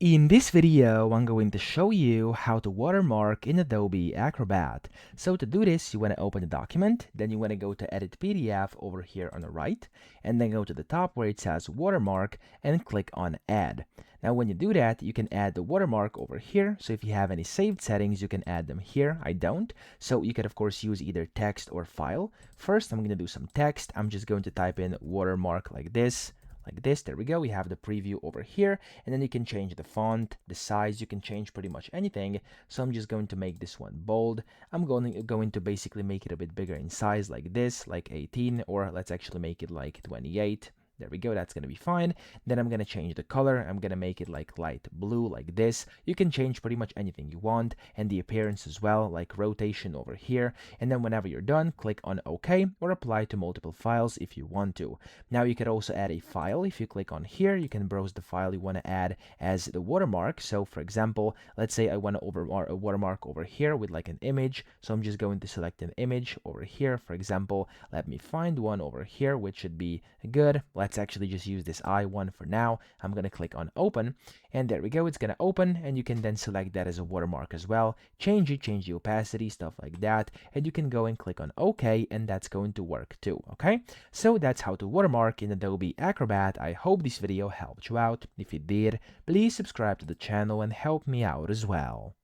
In this video, I'm going to show you how to watermark in Adobe Acrobat. So to do this, you want to open the document, then you want to go to Edit PDF over here on the right, and then go to the top where it says Watermark and click on Add. Now when you do that, you can add the watermark over here. So if you have any saved settings, you can add them here. I don't. So you can of course use either text or file. First, I'm going to do some text. I'm just going to type in watermark like this. There we go. We have the preview over here, and then you can change the font, the size. You can change pretty much anything. So I'm just going to make this one bold. I'm going to basically make it a bit bigger in size like this, like 18, or let's actually make it like 28. There we go, that's going to be fine. Then I'm going to change the color. I'm going to make it like light blue like this. You can change pretty much anything you want, and the appearance as well, like rotation over here. And then whenever you're done, click on OK or apply to multiple files if you want to. Now you could also add a file. If you click on here, you can browse the file you want to add as the watermark. So for example, let's say I want to watermark over here with like an image. So I'm just going to select an image over here. For example, let me find one over here, which should be good. Let's actually just use this eye one for now. I'm going to click on open, and there we go. It's going to open, and you can then select that as a watermark as well. Change it, change the opacity, stuff like that, and you can go and click on OK, and that's going to work too. Okay, so that's how to watermark in Adobe Acrobat. I hope this video helped you out. If it did, please subscribe to the channel and help me out as well.